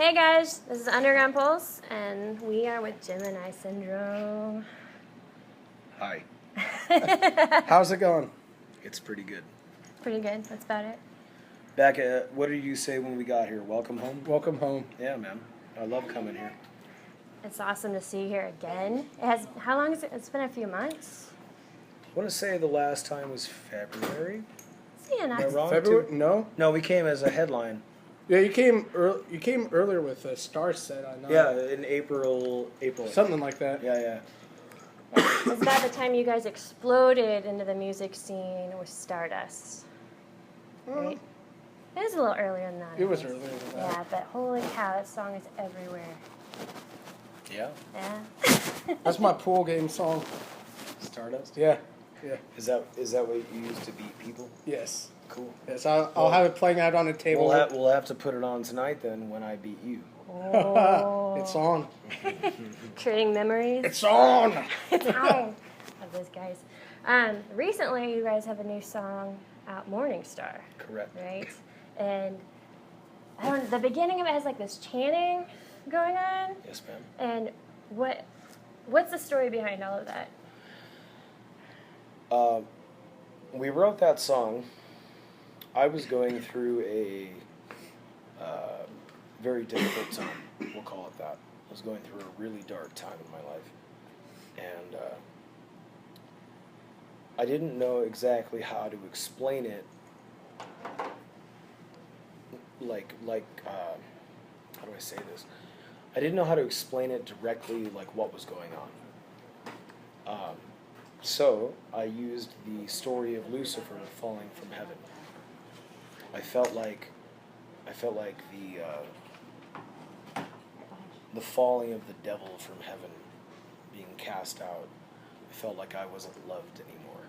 Hey guys, this is Underground Pulse, and we are with Gemini Syndrome. Hi. How's it going? It's pretty good. Pretty good, that's about it. Back at, what did you say when we got here? Welcome home? Welcome home. Yeah, man. I love coming here. It's awesome to see you here again. How long is it? It's been a few months. I want to say the last time was February. Yeah, Am I not wrong? February? No. No, we came as a headline. Yeah, you came earlier with a star set. I know. Yeah, in April. Something like that. Yeah. It's about the time you guys exploded into the music scene with Stardust. Right? It was a little earlier than that. It was I guess. earlier than that. Yeah, but holy cow, that song is everywhere. Yeah. Yeah. That's my pool game song. Stardust? Yeah. Is that what you use to beat people? Yes. Cool. Yes, I'll have it playing out on the table. We'll have to put it on tonight then when I beat you. Oh. It's on. Trading memories. It's on. It's on. Of those guys. Recently, you guys have a new song out, Morning Star. Correct. Right? And I don't. The beginning of it has like this chanting going on. Yes, ma'am. And what's the story behind all of that? We wrote that song. I was going through a very difficult time. We'll call it that. I was going through a really dark time in my life, and I didn't know exactly how to explain it. How do I say this? I didn't know how to explain it directly, like what was going on. So I used the story of Lucifer falling from heaven. I felt like the falling of the devil from heaven, being cast out. I felt like I wasn't loved anymore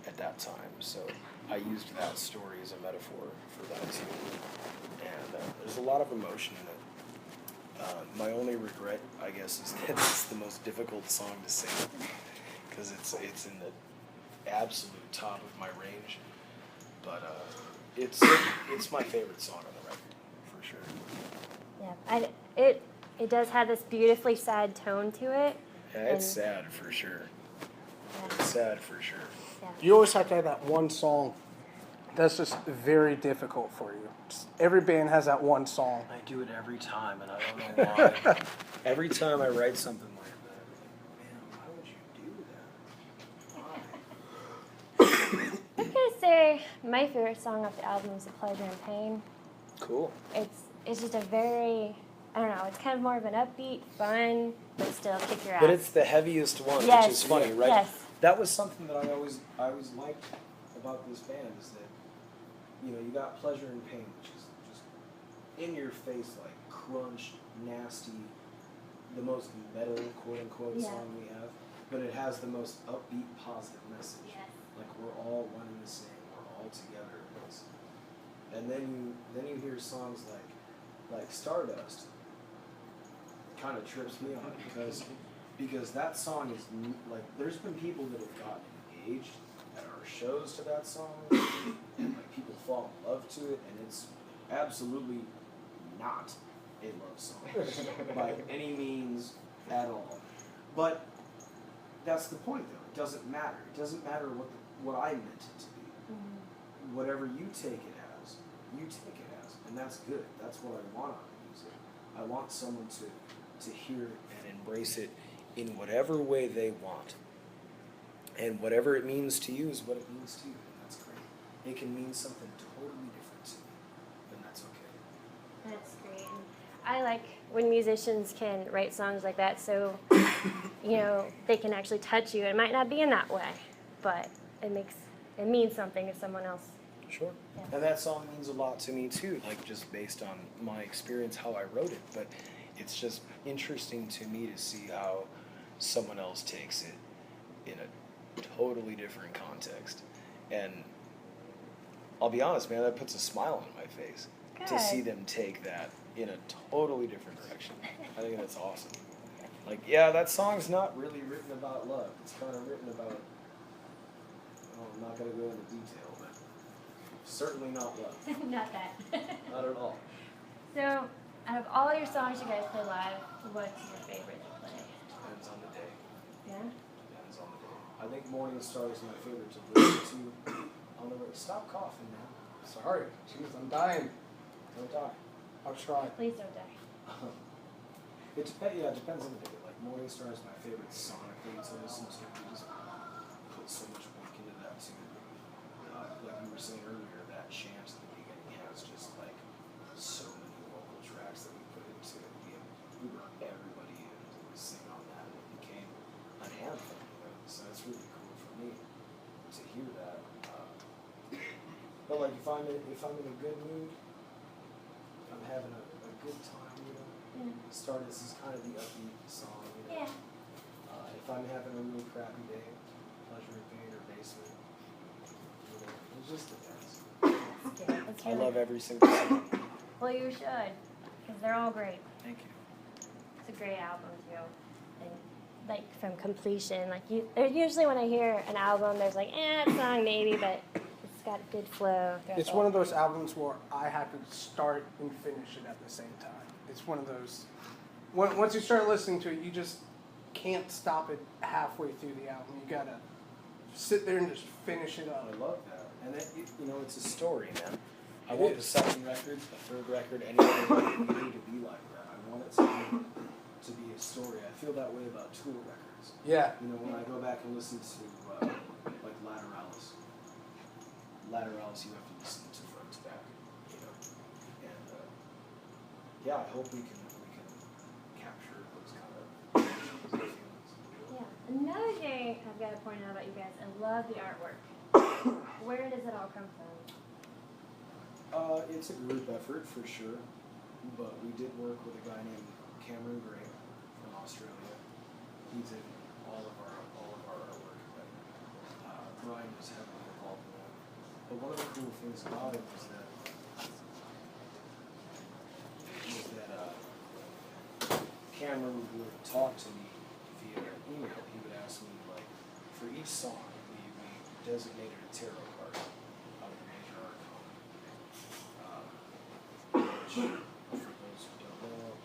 at that time. So I used that story as a metaphor for that too. And there's a lot of emotion in it. My only regret, I guess, is that it's the most difficult song to sing, because it's in the absolute top of my range. But it's my favorite song on the record, for sure. Yeah, it does have this beautifully sad tone to it. Yeah, it's sad for sure. Yeah. It's sad for sure. Yeah. You always have to have that one song that's just very difficult for you. Every band has that one song. I do it every time, and I don't know why. Every time I write something like that, I'm like, man, why would you do that? Why? I'm gonna say my favorite song off the album is "The Pleasure and Pain." Cool. It's just a very, I don't know, it's kind of more of an upbeat, fun, but still kick your ass. But it's the heaviest one, Yes. which is funny, right? Yes. That was something that I always liked about this band, is that, you know, you got Pleasure and Pain, which is just in your face, like crunch, nasty, the most metal, quote unquote, song we have, but it has the most upbeat, positive message. Yes. Like we're all one and the same, we're all together in this. And then you hear songs like Stardust. Kind of trips me out because that song is like, there's been people that have gotten engaged at our shows to that song, and like people fall in love to it, and it's absolutely not a love song by any means at all. But that's the point, though. It doesn't matter. It doesn't matter what I meant it to be. Mm-hmm. Whatever you take it as, you take it as, and that's good. That's what I want out of music. I want someone to hear it and embrace it in whatever way they want. And whatever it means to you is what it means to you, and that's great. It can mean something totally different to me, and that's okay. That's great. I like when musicians can write songs like that, so they can actually touch you. It might not be in that way, but it means something to someone else. Sure. Yeah. And that song means a lot to me too, like just based on my experience, how I wrote it. But it's just interesting to me to see how someone else takes it in a totally different context. And I'll be honest, man, that puts a smile on my face to see them take that in a totally different direction. I think that's awesome. Like, yeah, that song's not really written about love. It's kind of written about, I'm not going to go into detail, but certainly not love. Not that. Not at all. So, Out of all your songs you guys play live, what's your favorite to play? Depends on the day. Yeah? Depends on the day. I think Morning Star is my favorite to listen to on the road. Stop coughing now. Sorry. Jeez, I'm dying. Don't die. I'll try. Please don't die. It depends on the day. Like Morning Star is my favorite sonic thing to listen to. We just put so much work into that too. Like we were saying earlier, that chant at the beginning has just like so many vocal tracks that we put into it. We brought everybody in to sing on that, and it became an anthem. You know? So that's really cool for me to hear that. But like if I'm in a good mood, if I'm having a good time, you know. Stardust is kind of the upbeat song, you know. Yeah. If I'm having a really crappy day, Pleasure Pain or Basement, you know, it just depends. That's I really love every single song. Well, you should, because they're all great. Thank you. It's a great album too, and like from completion, like usually when I hear an album, there's like a song maybe, but it's got good flow. throughout It's the one whole of those thing. albums where I have to start and finish it at the same time. It's one of those. Once you start listening to it, you just can't stop it halfway through the album. You gotta sit there and just finish it up. I love that. And that, you know, it's a story, man. I It want is. the second record, the third record, any other record really to be like that. I want it to be a story. I feel that way about Tool records. Yeah. You know, when I go back and listen to like Lateralis, you have to listen to front to back, you know. And yeah, I hope we can capture those kind of feelings. Yeah. Another thing I've got to point out about you guys, I love the artwork. Where does it all come from? It's a group effort for sure, but we did work with a guy named Cameron Gray from Australia. He did all of our artwork, but Brian was heavily involved in that. But one of the cool things about it was that Cameron would talk to me via email. He would ask me, like, for each song, we designated a tarot card out of the major arcana. Which, for those who don't know,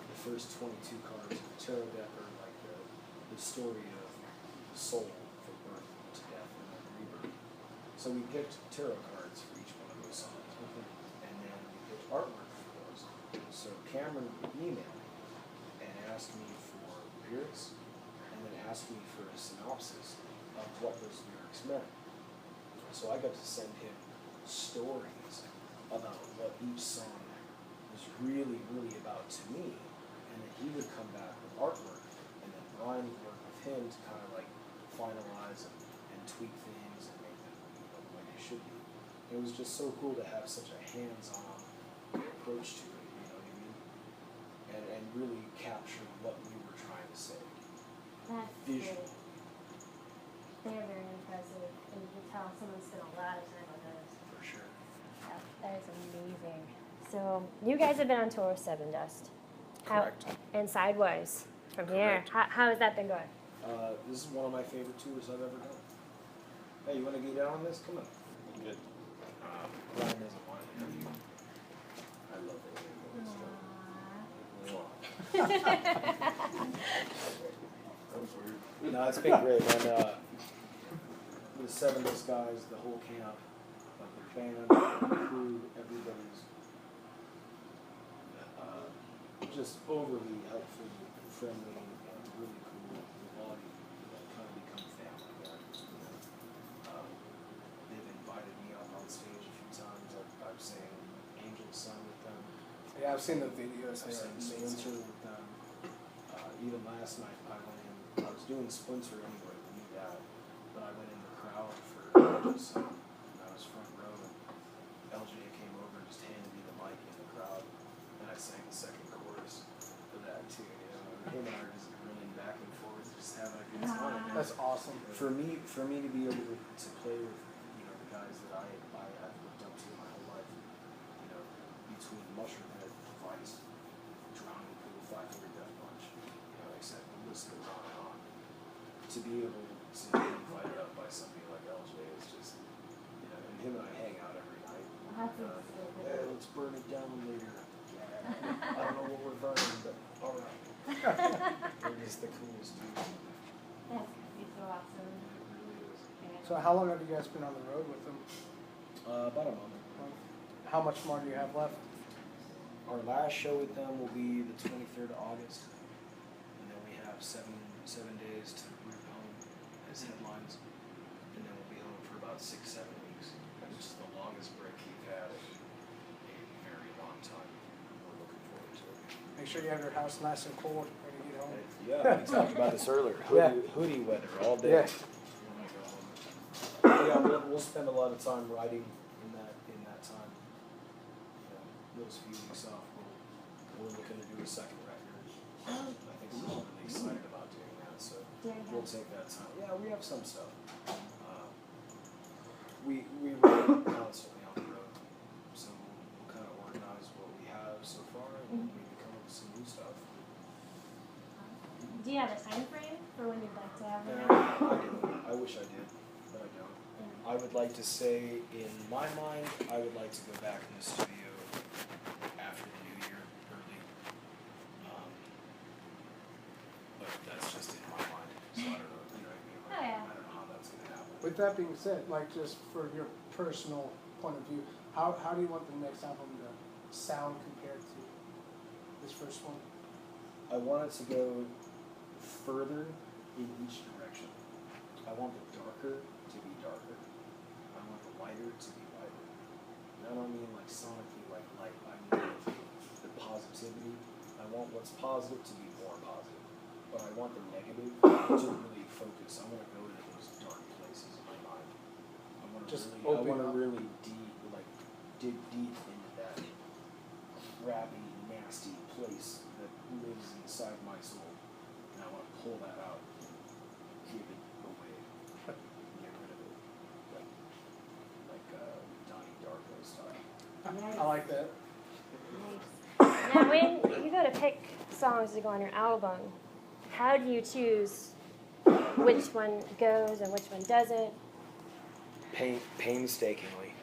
the first 22 cards of the tarot deck are like the story of the soul from birth to death and then rebirth. So we picked tarot cards for each one of those songs, and then we picked artwork for those. So Cameron would email me and ask me for lyrics, and then ask me for a synopsis of what those lyrics meant. So I got to send him stories about what each song was really, really about to me, and then he would come back with artwork, and then Brian would work with him to kind of like finalize and tweak things and make them, you know, the way they should be. It was just so cool to have such a hands-on approach to it, you know what I mean? And really capture what we were trying to say. That's Visual. great. They're very impressive, and you can tell someone spent a lot of time on those. For sure. Yeah, that is amazing. So you guys have been on tour with Seven Dust. Correct. And Sidewise from here. Correct. How has that been going? This is one of my favorite tours I've ever done. Hey, you want to get down on this? Come on. Good. Brian doesn't want it. I love it. That was weird. No, it's been great. And the Seven Dust guys, the whole camp, like the band, the crew, everybody's just overly helpful, friendly, and really cool. We've all kind of become family there. They've invited me up on stage a few times. I've sang Angel Sun with them. Yeah, I've seen the videos. I've They're sang amazing. Splinter with them. Even last night I went in, I was doing Splinter anyway, we knew that, but I went in the crowd for Angel Sun, and I was front row, and LJ came over and just handed me the mic in the crowd, and I sang the second chorus for that too, you know, and him and I were just running back and forth, just having a good time. That's awesome. For me to be able to play with, you know, the guys that I've looked up to my whole life, you know, between Mushroomhead, Vice, Drowning Pool, 500 Death Punch, you know, except the list goes on and on. To be able to be invited up by somebody like LJ is just, you know, and him and I hang out every night. That's so good. Hey, let's burn it down later. Yeah, I don't know what we're burning, but all right. We're just the coolest dudes. That's so awesome. It really is. So how long have you guys been on the road with them? About a month. How much more do you have left? Our last show with them will be the 23rd of August, and then we have seven days to root home as headlines, and then we'll be home for about 6-7 weeks, which is the longest break we've had in a very long time. We're looking forward to it. Make sure you have your house nice and cold when you get home. Yeah, we talked about this earlier. Hoodie weather all day. Yeah. Yeah, we'll spend a lot of time writing in that time. Those few weeks off, we're looking to do a second record. I think we're all really excited about doing that, so we'll take that time. Yeah, we have some stuff. We were constantly on the road, so we'll kind of organize what we have so far and maybe come up with some new stuff. Do you have a time frame for when you'd like to have it? I don't. I wish I did, but I don't. I would like to say, in my mind, I would like to go back in the studio after the new year, early. But that's just in my mind, so I don't know, you know what I mean? Like, Oh, yeah. I don't know how that's gonna happen. With that being said, like just for your personal point of view, how do you want the next album to sound compared to this first one? I want it to go further in each direction. I want the darker to be darker. I want the lighter to be lighter. And I don't mean like sonically like light. I mean the positivity. I want what's positive to be more positive. But I want the negative to really focus. I want to go to those dark places in my mind. I want to really dig deep into that crappy, nasty place that lives inside my soul. And I want to pull that out, give it away, get rid of it, like Donnie Darko style. Nice. I like that. Nice. Now, when you go to pick songs to go on your album, how do you choose which one goes and which one doesn't? Painstakingly.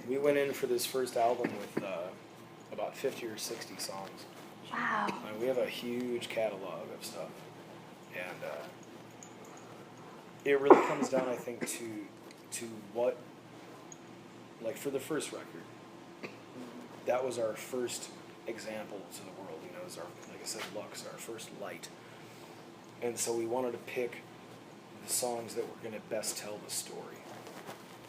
We went in for this first album with about 50 or 60 songs. Wow. We have a huge catalog of stuff, and it really comes down, I think, to what, like for the first record, that was our first example to the world. You know, it was our, like I said, Lux, our first light, and so we wanted to pick the songs that were going to best tell the story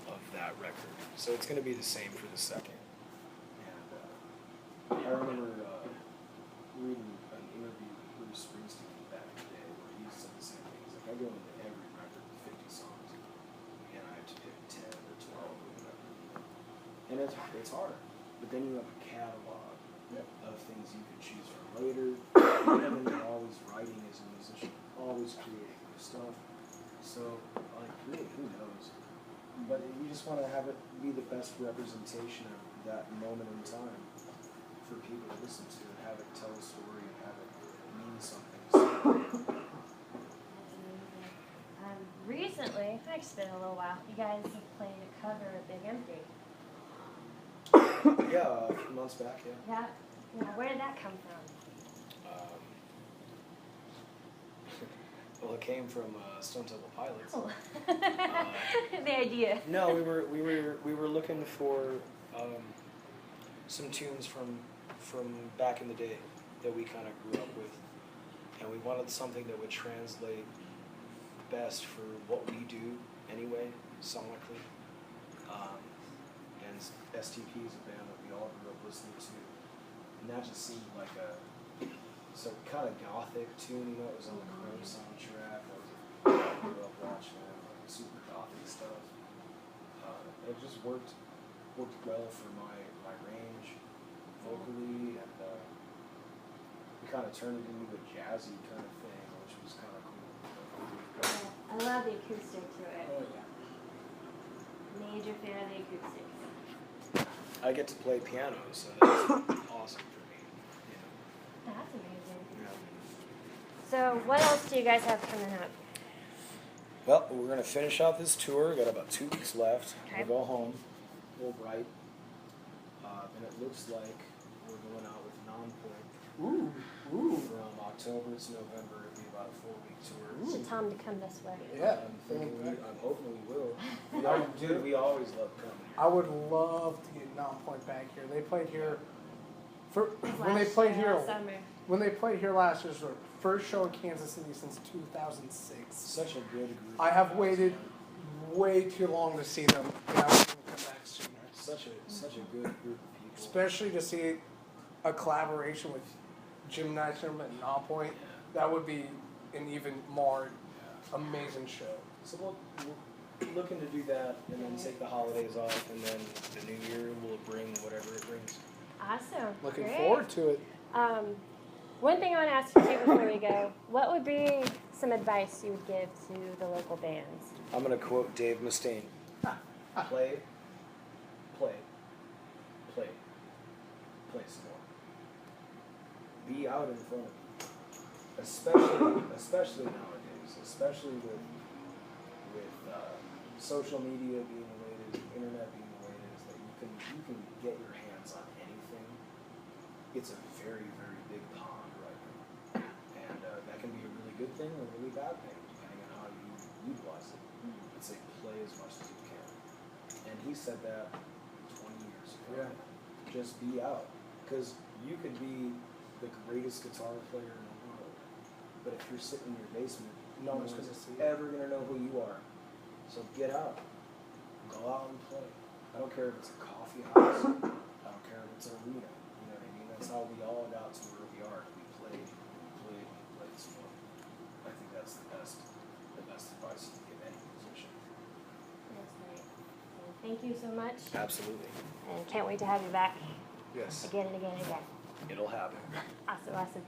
of that record. So it's going to be the same for the second. And I remember reading an interview with Bruce Springsteen back in the day where he said the same thing. He's like, I go into every record with 50 songs, and I have to pick 10 or 12 or whatever. And it's hard. But then you have a catalog of things you could choose from later. And then you're always writing as a musician, always creating new stuff. So, like, really, who knows? But you just want to have it be the best representation of that moment in time for people to listen to and have it tell a story and have it mean something. That's amazing. Recently, actually it's been a little while, you guys have played a cover of Big Empty. Yeah, a few months back, yeah. Yeah. Now, where did that come from? Well, it came from Stone Temple Pilots. Oh. The idea. No, we were looking for some tunes from back in the day that we kind of grew up with, and we wanted something that would translate best for what we do anyway, sonically. And STP is a band that we all grew up listening to, and that just seemed like some kind of gothic tune. You know, it was on the Crow soundtrack. I grew up watching like super gothic stuff. It just worked well for my range vocally, and we kind of turned it into a jazzy kind of thing, which was kind of cool. Yeah, I love the acoustic to it. Oh yeah. Major fan of the acoustics. I get to play piano, so that's awesome for me. That's amazing. Yeah. So, what else do you guys have coming up? Well, we're going to finish out this tour. We've got about 2 weeks left. Okay. We'll go home. We'll write. And it looks like we're going out with Non-Point Ooh. from October to November. It'll be about a 4-week tour. Get Tom to come this way. Yeah. I'm hoping we will. Dude, we always love coming. I would love to get Non-Point back here. They played here when they Last played year, here last summer. when they played here last year. It was their first show in Kansas City since 2006. Such a good group. I have waited way too long to see them. And I want them to come back sooner. Such a good group of people. Especially to see a collaboration with Gemini and Non-Point. That would be an even more amazing show. So we're looking to do that, and then take the holidays off, and then the new year will bring whatever it brings. Awesome. Looking Great. forward to it. One thing I want to ask you too before we go, what would be some advice you would give to the local bands? I'm going to quote Dave Mustaine. Play some more. Be out in front of you. Especially nowadays, especially with social media being the way it is, internet being the way it is, that you can get your hands on anything. It's a very, very big pond right now. And that can be a really good thing or a really bad thing, depending on how you utilize it. I'd say play as much as you can. And he said that 20 years ago. Yeah. Just be out. Because you could be the greatest guitar player in the world, but if you're sitting in your basement, no one's ever going to know who you are. So get out. Go out and play. I don't care if it's a coffee house. I don't care if it's an arena. You know what I mean? That's how we all got to where we are. We played some more. I think that's the best advice you can give any musician. That's great. Well, thank you so much. Absolutely. And can't wait to have you back Yes. again and again and again. It'll happen. Awesome.